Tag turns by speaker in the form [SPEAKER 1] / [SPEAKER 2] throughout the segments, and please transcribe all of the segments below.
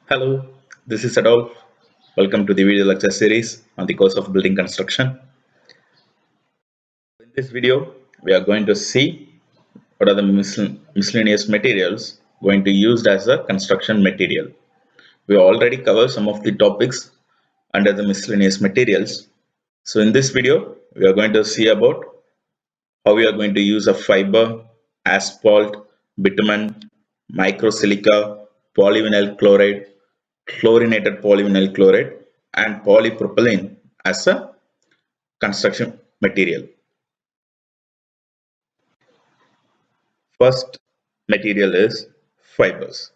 [SPEAKER 1] Hello, this is Adolf. Welcome to the video lecture series on the course of building construction. In this video, we are going to see what are the miscellaneous materials going to used as a construction material. We already covered some of the topics under the miscellaneous materials. So in this video, we are going to see about how we are going to use a fiber, asphalt, bitumen, microsilica, polyvinyl chloride, chlorinated polyvinyl chloride, and polypropylene as a construction material. First material is fibers.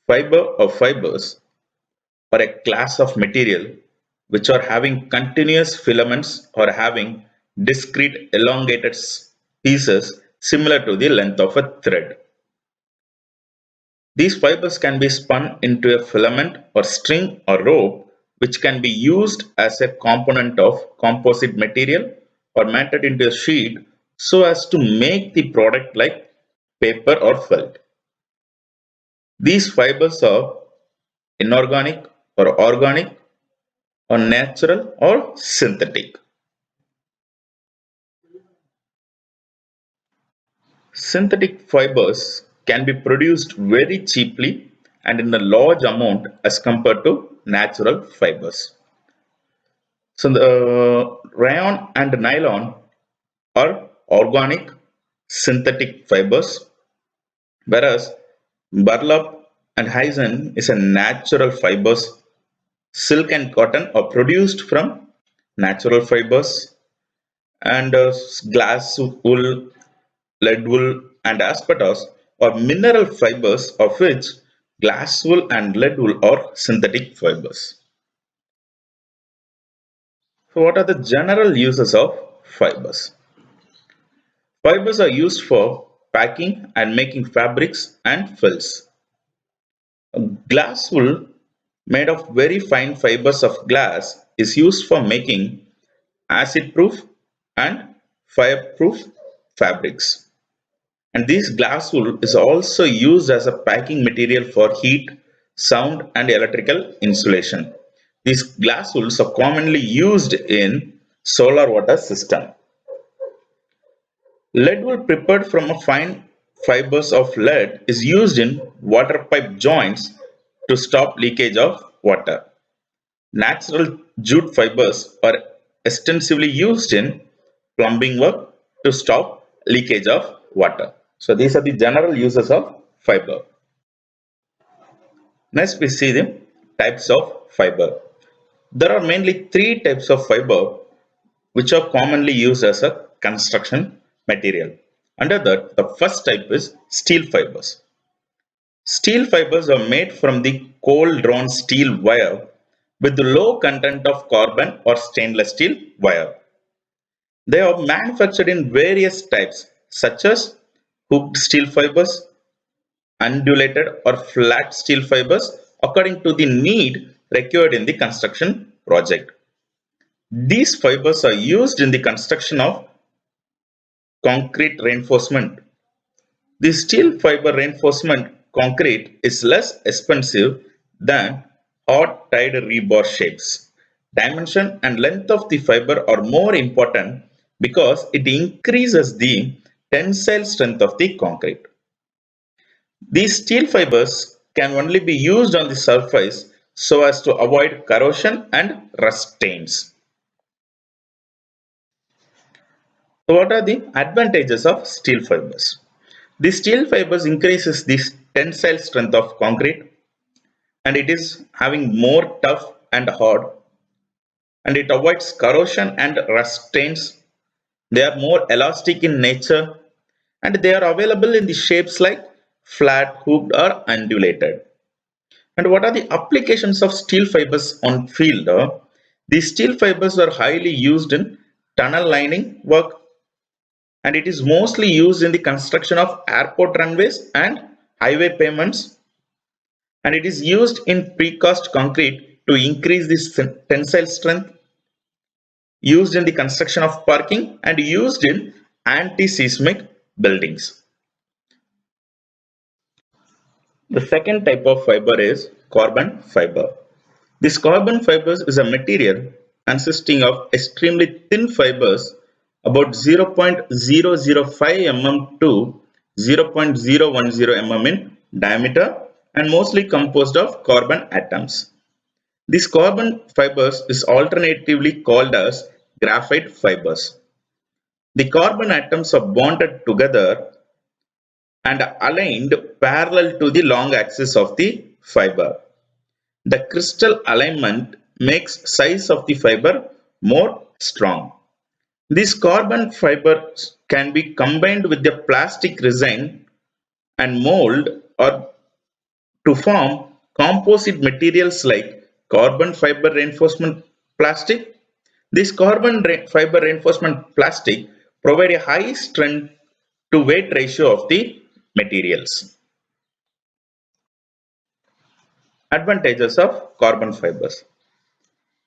[SPEAKER 1] Fiber or fibers are a class of material which are having continuous filaments or having discrete elongated pieces similar to the length of a thread. These fibers can be spun into a filament or string or rope which can be used as a component of composite material or mounted into a sheet so as to make the product like paper or felt. These fibers are inorganic or organic or natural or synthetic. Synthetic fibers can be produced very cheaply and in a large amount as compared to natural fibers. So the rayon and nylon are organic synthetic fibers, whereas burlap and hyacinth is a natural fibers. Silk and cotton are produced from natural fibers, and glass wool, lead wool, and asbestos are mineral fibers, of which glass wool and lead wool are synthetic fibers. So, what are the general uses of fibers? Fibers are used for packing and making fabrics and fills. Glass wool, made of very fine fibers of glass, is used for making acid-proof and fireproof fabrics. And this glass wool is also used as a packing material for heat, sound, and electrical insulation. These glass wools are commonly used in solar water system. Lead wool prepared from a fine fibers of lead is used in water pipe joints to stop leakage of water. Natural jute fibers are extensively used in plumbing work to stop leakage of water. So these are the general uses of fiber. Next we see the types of fiber. There are mainly three types of fiber which are commonly used as a construction material. Under that, the first type is steel fibers. Steel fibers are made from the cold drawn steel wire with low content of carbon or stainless steel wire. They are manufactured in various types such as hooked steel fibers, undulated or flat steel fibers according to the need required in the construction project. These fibers are used in the construction of concrete reinforcement. The steel fiber reinforcement concrete is less expensive than hot tied rebar shapes. Dimension and length of the fiber are more important because it increases the tensile strength of the concrete. These steel fibers can only be used on the surface so as to avoid corrosion and rust stains. So what are the advantages of steel fibers? The steel fibers increases the tensile strength of concrete, and it is having more tough and hard, and it avoids corrosion and rust stains. They are more elastic in nature, and they are available in the shapes like flat, hooked, or undulated. And what are the applications of steel fibers on field? These steel fibers are highly used in tunnel lining work, and it is mostly used in the construction of airport runways and highway pavements, and it is used in precast concrete to increase the tensile strength, used in the construction of parking, and used in anti-seismic buildings. The second type of fiber is carbon fiber. This carbon fibers is a material consisting of extremely thin fibers about 0.005 mm to 0.010 mm in diameter and mostly composed of carbon atoms. These carbon fibers is alternatively called as graphite fibers. The carbon atoms are bonded together and aligned parallel to the long axis of the fiber. The crystal alignment makes size of the fiber more strong. These carbon fibers can be combined with the plastic resin and mold or to form composite materials like carbon fiber reinforcement plastic. This fiber reinforcement plastic provide a high strength to weight ratio of the materials. Advantages of carbon fibers.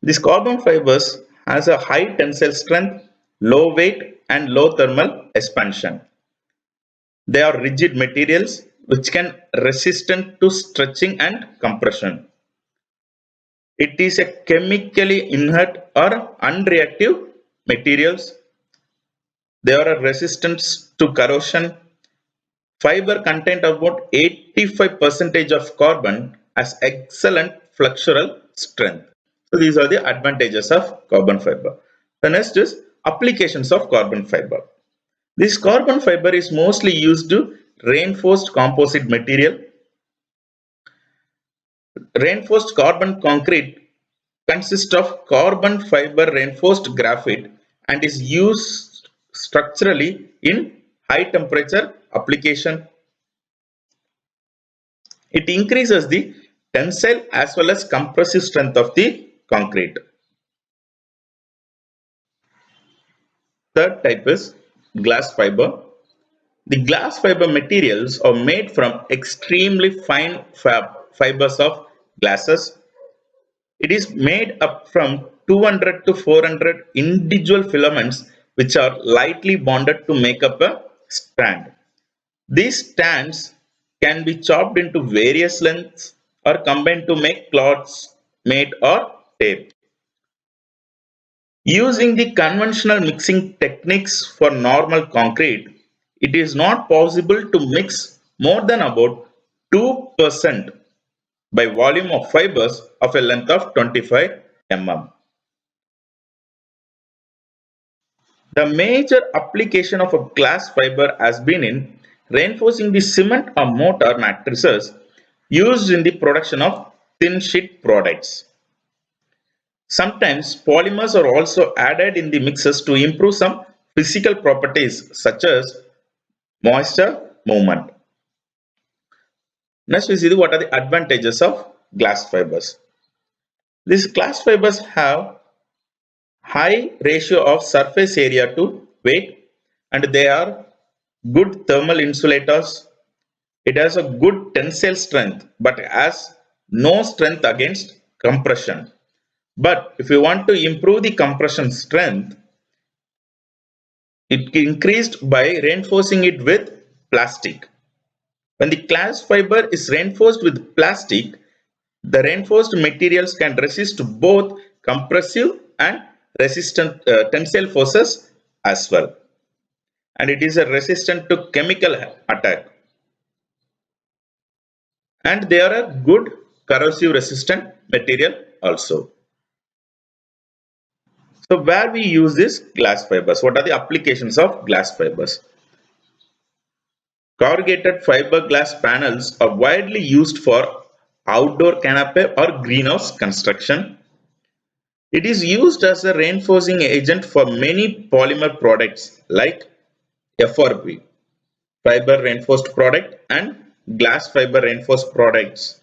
[SPEAKER 1] These carbon fibers has a high tensile strength, low weight and low thermal expansion. They are rigid materials which can resistant to stretching and compression. It is a chemically inert or unreactive materials. They are resistant to corrosion. Fiber contain about 85% of carbon has excellent flexural strength. So these are the advantages of carbon fiber. The next is applications of carbon fiber. This carbon fiber is mostly used to reinforced composite material. Reinforced carbon concrete consists of carbon fiber reinforced graphite and is used structurally in high temperature application. It increases the tensile as well as compressive strength of the concrete. Third type is glass fiber. The glass fiber materials are made from extremely fine fibers of glasses. It is made up from 200 to 400 individual filaments which are lightly bonded to make up a strand. These strands can be chopped into various lengths or combined to make cloths, made or tape. Using the conventional mixing techniques for normal concrete, it is not possible to mix more than about 2% by volume of fibers of a length of 25 mm. The major application of a glass fiber has been in reinforcing the cement or mortar matrices used in the production of thin sheet products. Sometimes polymers are also added in the mixes to improve some physical properties such as moisture movement. Next we see what are the advantages of glass fibers. These glass fibers have high ratio of surface area to weight and they are good thermal insulators. It has a good tensile strength but has no strength against compression. But if you want to improve the compression strength, it increased by reinforcing it with plastic. When the glass fiber is reinforced with plastic, the reinforced materials can resist both compressive and resistant tensile forces as well. And it is a resistant to chemical attack. And they are a good corrosive resistant material also. So where we use this glass fibers? What are the applications of glass fibers? Corrugated fiberglass panels are widely used for outdoor canopy or greenhouse construction. It is used as a reinforcing agent for many polymer products like FRP, fiber reinforced product, and glass fiber reinforced products,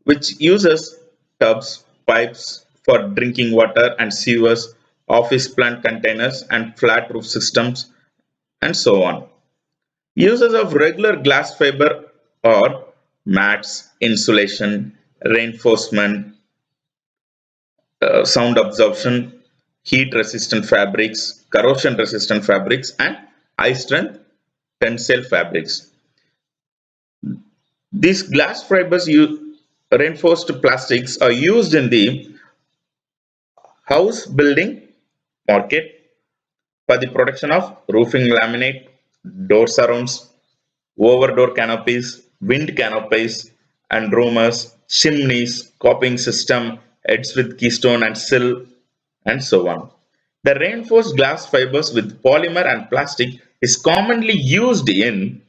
[SPEAKER 1] which uses tubs, pipes for drinking water and sewers, office plant containers, and flat roof systems, and so on. Uses of regular glass fiber are mats, insulation, reinforcement, sound absorption, heat resistant fabrics, corrosion resistant fabrics, and high strength tensile fabrics. These glass fibers reinforced plastics are used in the house building market for the production of roofing laminate, door surrounds, over-door canopies, wind canopies and roomers, chimneys, coping system, heads with keystone and sill, and so on. The reinforced glass fibers with polymer and plastic is commonly used in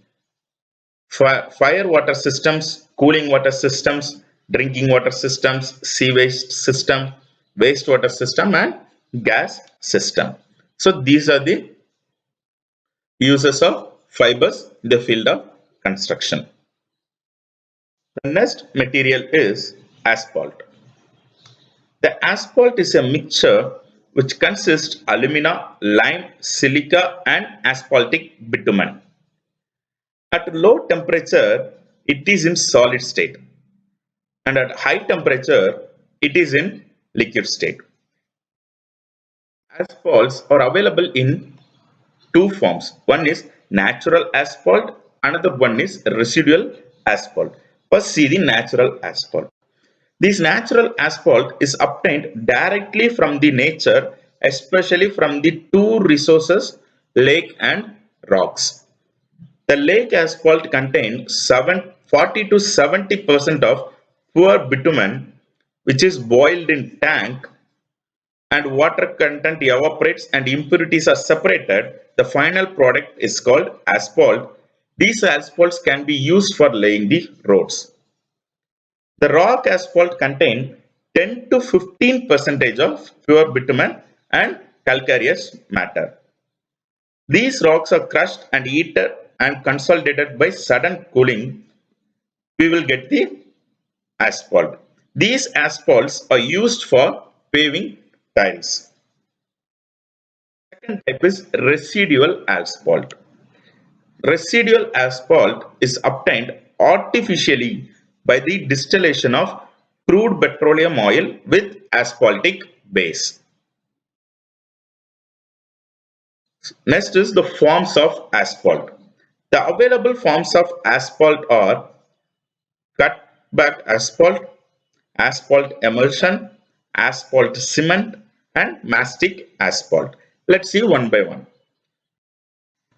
[SPEAKER 1] fire water systems, cooling water systems, drinking water systems, sewage system, wastewater system, and gas system. So these are the uses of fibers in the field of construction. The next material is asphalt. The asphalt is a mixture which consists alumina, lime, silica, and asphaltic bitumen. At low temperature, it is in solid state, and at high temperature, it is in liquid state. Asphalts are available in two forms. One is natural asphalt, another one is residual asphalt. First, see the natural asphalt. This natural asphalt is obtained directly from the nature, especially from the two resources, lake and rocks. The lake asphalt contains 40 to 70% of poor bitumen, which is boiled in tank, and water content evaporates and impurities are separated. The final product is called asphalt. These asphalts can be used for laying the roads. The rock asphalt contains 10 to 15 percentage of pure bitumen and calcareous matter. These rocks are crushed and heated and consolidated by sudden cooling. We will get the asphalt. These asphalts are used for paving tiles. Second type is residual asphalt. Residual asphalt is obtained artificially by the distillation of crude petroleum oil with asphaltic base. Next is the forms of asphalt. The available forms of asphalt are cut back asphalt, asphalt emulsion, asphalt cement, and mastic asphalt. Let's see one by one.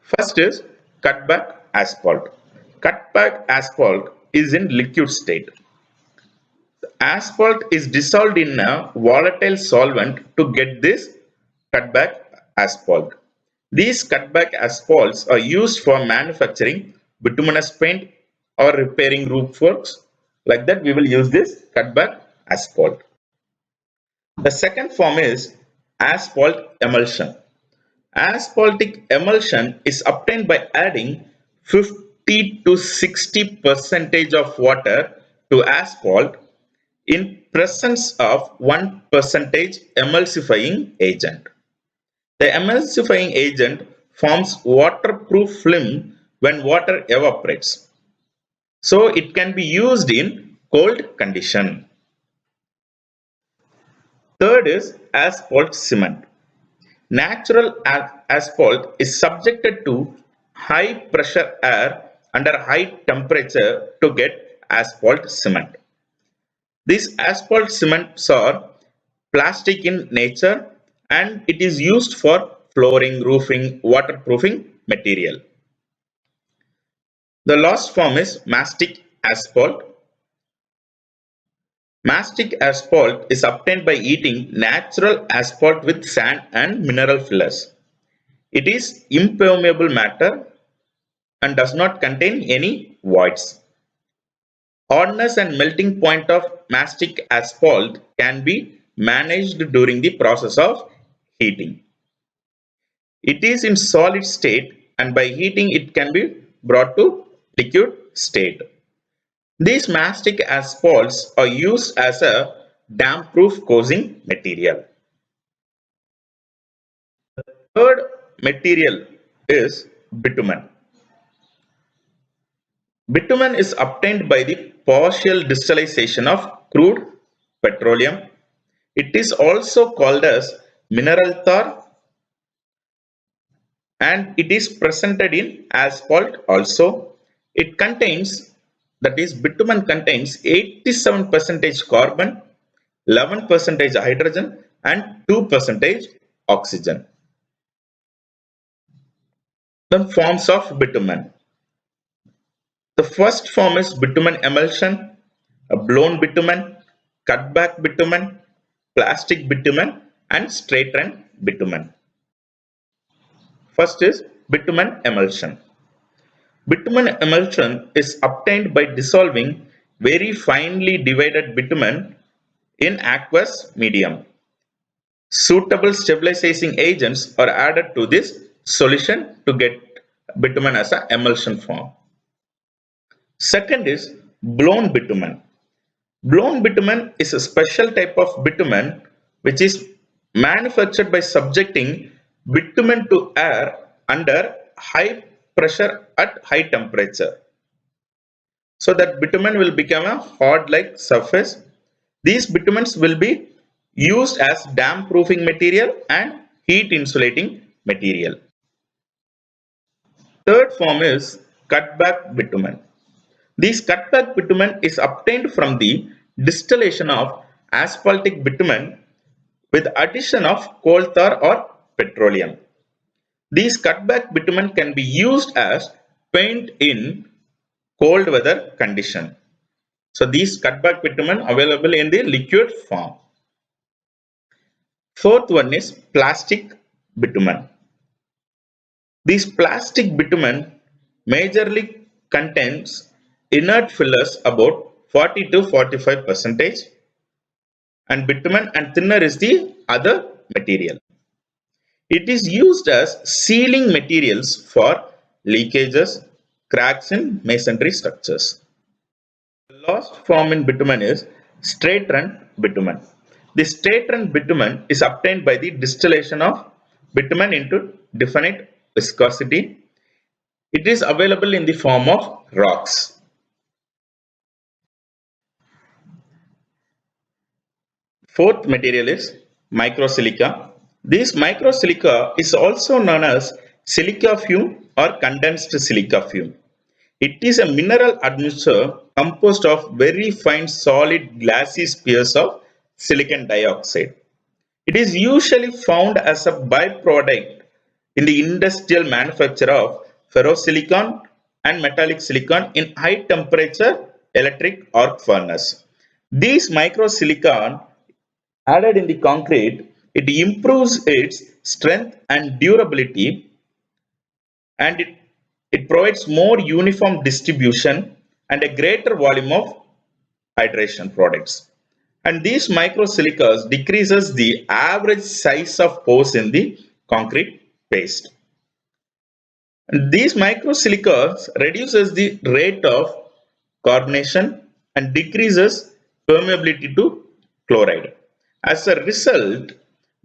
[SPEAKER 1] First is cutback asphalt. Cutback asphalt is in liquid state. Asphalt is dissolved in a volatile solvent to get this cutback asphalt. These cutback asphalts are used for manufacturing bituminous paint or repairing roof works. Like that, we will use this cutback asphalt. The second form is asphalt emulsion. Asphaltic emulsion is obtained by adding 50 to 60 percentage of water to asphalt in presence of 1 percentage emulsifying agent. The emulsifying agent forms waterproof film when water evaporates. So it can be used in cold condition. Third is asphalt cement. Natural asphalt is subjected to high pressure air under high temperature to get asphalt cement. These asphalt cements are plastic in nature and it is used for flooring, roofing, waterproofing material. The last form is mastic asphalt. Mastic asphalt is obtained by heating natural asphalt with sand and mineral fillers. It is impermeable matter and does not contain any voids. Hardness and melting point of mastic asphalt can be managed during the process of heating. It is in solid state and by heating it can be brought to liquid state. These mastic asphalts are used as a damp-proof coating material. Third material is bitumen. Bitumen is obtained by the partial distillation of crude petroleum. It is also called as mineral tar and it is presented in asphalt also. It contains That is, bitumen contains 87% carbon, 11% hydrogen, and 2% oxygen. Then forms of bitumen. The first form is bitumen emulsion, a blown bitumen, cutback bitumen, plastic bitumen, and straight run bitumen. First is bitumen emulsion. Bitumen emulsion is obtained by dissolving very finely divided bitumen in aqueous medium. Suitable stabilizing agents are added to this solution to get bitumen as an emulsion form. Second is blown bitumen. Blown bitumen is a special type of bitumen which is manufactured by subjecting bitumen to air under high pressure at high temperature. So that bitumen will become a hard like surface. These bitumens will be used as damp proofing material and heat insulating material. Third form is cutback bitumen. This cutback bitumen is obtained from the distillation of asphaltic bitumen with addition of coal tar or petroleum. These cutback bitumen can be used as paint in cold weather condition. So these cutback bitumen available in the liquid form. Fourth one is plastic bitumen. This plastic bitumen majorly contains inert fillers about 40 to 45 percentage, and bitumen and thinner is the other material. It is used as sealing materials for leakages, cracks in masonry structures. The last form in bitumen is straight run bitumen. The straight run bitumen is obtained by the distillation of bitumen into definite viscosity. It is available in the form of rocks. Fourth material is microsilica. This microsilica is also known as silica fume or condensed silica fume. It is a mineral admixture composed of very fine solid glassy spheres of silicon dioxide. It is usually found as a byproduct in the industrial manufacture of ferrosilicon and metallic silicon in high temperature electric arc furnace. These microsilicon added in the concrete, it improves its strength and durability, and it provides more uniform distribution and a greater volume of hydration products. And these microsilicas decreases the average size of pores in the concrete paste. And these microsilicas reduces the rate of carbonation and decreases permeability to chloride. As a result,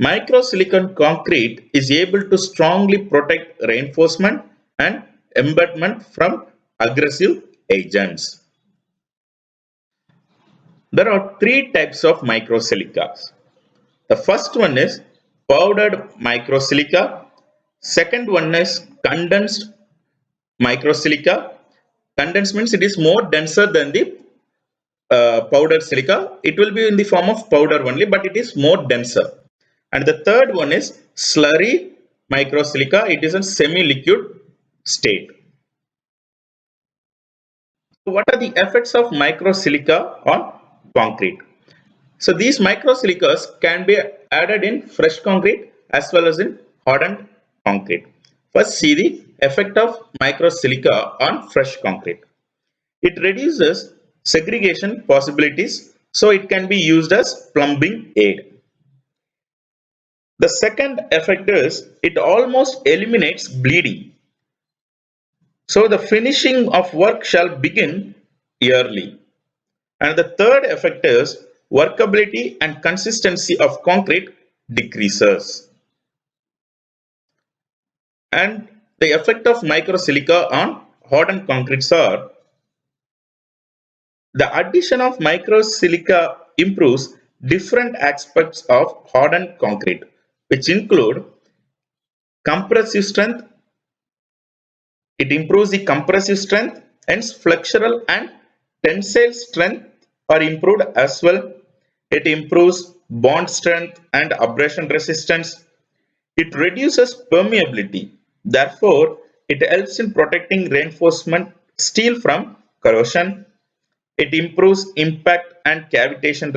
[SPEAKER 1] microsilicon concrete is able to strongly protect reinforcement and embedment from aggressive agents. There are three types of microsilicas. The first one is powdered microsilica. Second one is condensed microsilica. Condensed means it is more denser than the powdered silica. It will be in the form of powder only, but it is more denser. And the third one is slurry microsilica. It is a semi-liquid state. What are the effects of microsilica on concrete? So these microsilicas can be added in fresh concrete as well as in hardened concrete. First, see the effect of microsilica on fresh concrete. It reduces segregation possibilities, so it can be used as plumbing aid. The second effect is it almost eliminates bleeding. So the finishing of work shall begin early. And the third effect is workability and consistency of concrete decreases. And the effect of microsilica on hardened concretes are the addition of microsilica improves different aspects of hardened concrete, which include compressive strength. It improves the compressive strength and flexural and Tensile strength are improved as well. It improves bond strength and abrasion resistance. It reduces permeability. Therefore, it helps in protecting reinforcement steel from corrosion. It improves impact and cavitation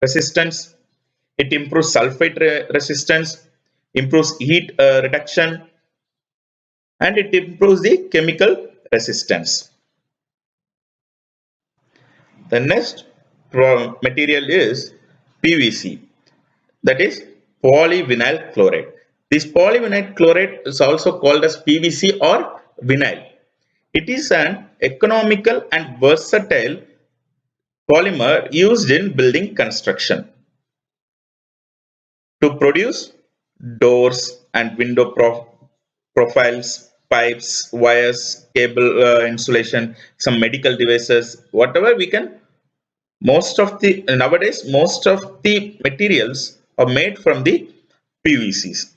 [SPEAKER 1] resistance. It improves sulfate resistance, improves heat reduction, and it improves the chemical resistance. The next material is PVC, that is polyvinyl chloride. This polyvinyl chloride is also called as PVC or vinyl. It is an economical and versatile polymer used in building construction to produce doors and window profiles, pipes, wires, cable insulation, some medical devices, whatever we can. Most of the nowadays, most of the materials are made from the PVCs.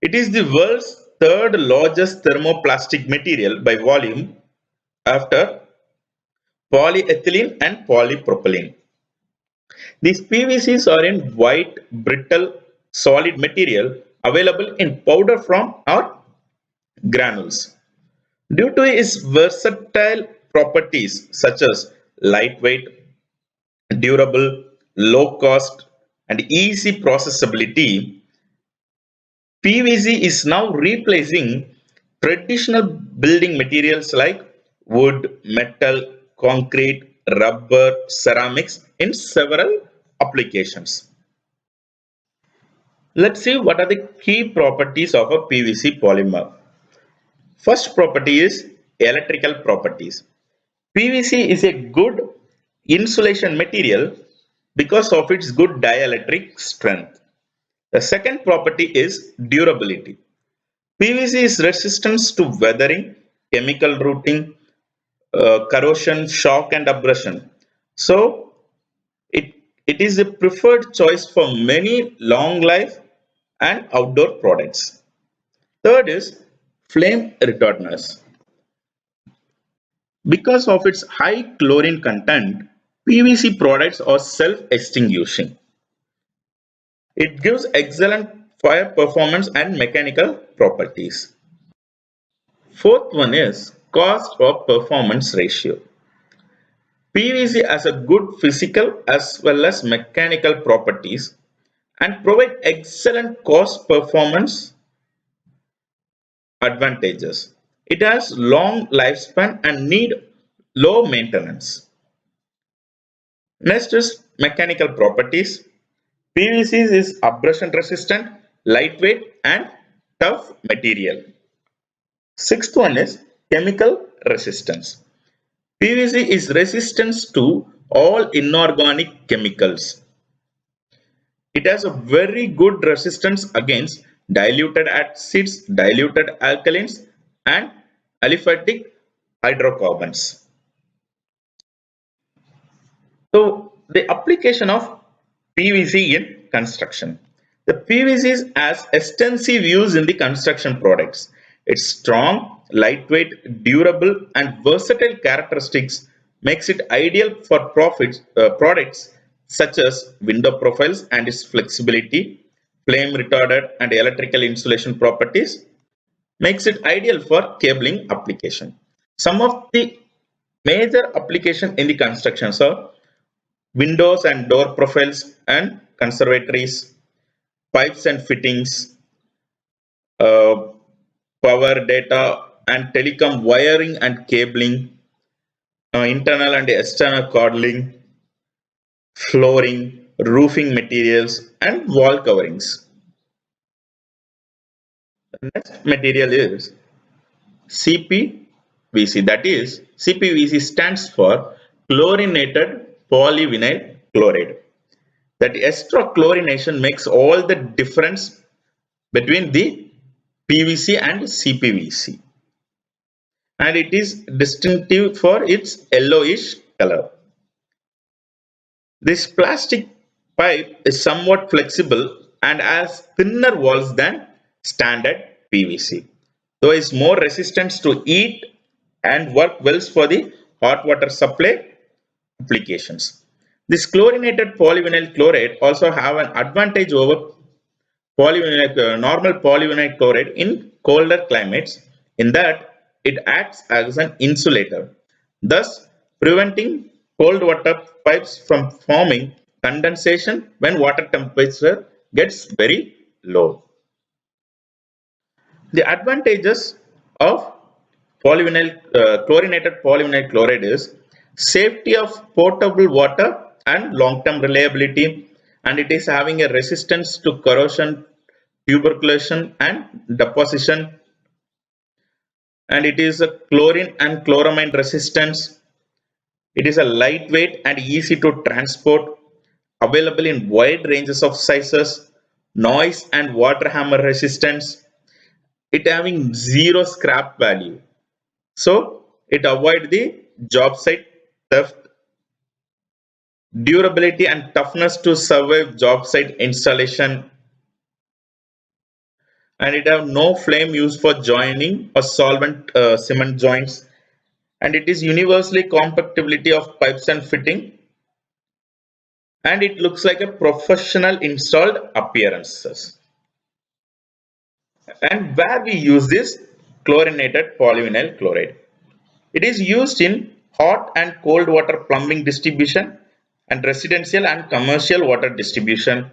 [SPEAKER 1] It is the world's third largest thermoplastic material by volume after polyethylene and polypropylene. These PVCs are in white, brittle, solid material available in powder form or granules. Due to its versatile properties such as lightweight, durable, low cost, and easy processability, PVC is now replacing traditional building materials like wood, metal, concrete, rubber, ceramics in several applications. Let's see what are the key properties of a PVC polymer. First property is electrical properties. PVC is a good insulation material because of its good dielectric strength. The second property is durability. PVC is resistant to weathering, chemical rooting, corrosion, shock, and abrasion. So, it, it is a preferred choice for many long life and outdoor products. Third is flame retardants. Because of its high chlorine content, PVC products are self-extinguishing. It gives excellent fire performance and mechanical properties. Fourth one is cost or performance ratio. PVC has a good physical as well as mechanical properties and provide excellent cost performance advantages. It has long lifespan and need low maintenance. Next is mechanical properties. PVC is abrasion resistant, lightweight and tough material. Sixth one is chemical resistance. PVC is resistant to all inorganic chemicals. It has a very good resistance against diluted acids, diluted alkalines, and aliphatic hydrocarbons. So, the application of PVC in construction. The PVC has extensive use in the construction products. Its strong, lightweight, durable, and versatile characteristics makes it ideal for products such as window profiles and its flexibility, flame retardant, and electrical insulation properties makes it ideal for cabling application. Some of the major application in the constructions are windows and door profiles and conservatories, pipes and fittings, uh, power data and telecom wiring and cabling, internal and external cabling, flooring, roofing materials, and wall coverings. The next material is CPVC. That is, CPVC stands for chlorinated polyvinyl chloride. That extra chlorination makes all the difference between the PVC and CPVC, and it is distinctive for its yellowish color. This plastic pipe is somewhat flexible and has thinner walls than standard PVC, though is more resistant to heat and work well for the hot water supply. applications. This chlorinated polyvinyl chloride also have an advantage over normal polyvinyl chloride in colder climates in that it acts as an insulator, thus preventing cold water pipes from forming condensation when water temperature gets very low. The advantages of chlorinated polyvinyl chloride is safety of potable water and long-term reliability, and it is having a resistance to corrosion, tuberculation, and deposition, and it is a chlorine and chloramine resistance. It is a lightweight and easy to transport, available in wide ranges of sizes, noise and water hammer resistance, it having zero scrap value. So it avoid the job site theft, durability and toughness to survive job site installation, and it have no flame used for joining or solvent cement joints, and it is universally compatibility of pipes and fitting, and it looks like a professional installed appearances. And where we use this chlorinated polyvinyl chloride, it is used in hot and cold water plumbing distribution and residential and commercial water distribution,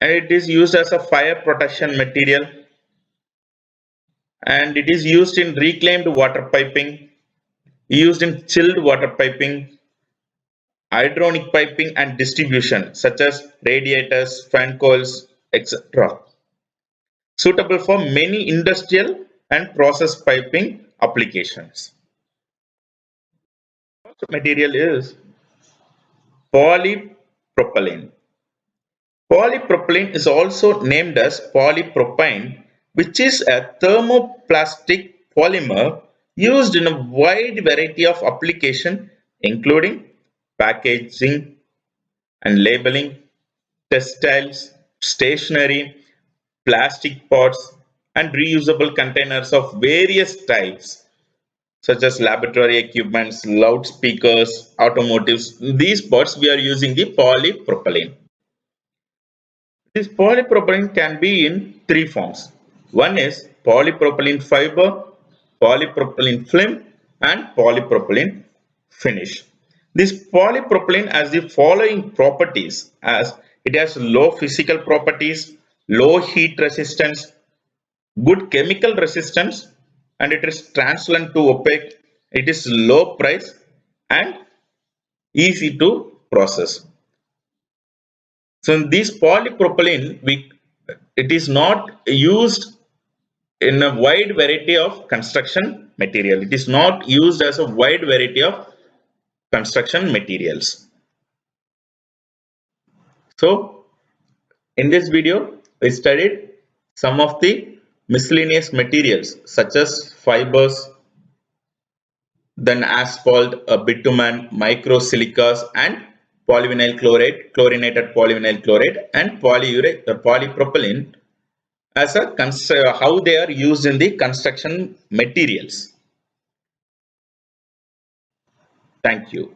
[SPEAKER 1] and it is used as a fire protection material, and it is used in reclaimed water piping, used in chilled water piping, hydronic piping and distribution such as radiators, fan coils, etc. Suitable for many industrial and process piping applications. The material is polypropylene. Polypropylene is also named as polypropylene, which is a thermoplastic polymer used in a wide variety of applications, including packaging and labeling, textiles, stationery, plastic pots, and reusable containers of various types, such as laboratory equipments, loudspeakers, automotives. These pots we are using the polypropylene. This polypropylene can be in three forms. One is polypropylene fiber, polypropylene film, and polypropylene finish. This polypropylene has the following properties as it has low physical properties, low heat resistance, good chemical resistance, and it is translucent to opaque, it is low price and easy to process. So in this polypropylene, it is not used in a wide variety of construction material. It is not used as a wide variety of construction materials. So in this video, we studied some of the miscellaneous materials such as fibers, then asphalt, bitumen, microsilicas, and polyvinyl chloride, chlorinated polyvinyl chloride, and polypropylene as a how they are used in the construction materials. Thank you.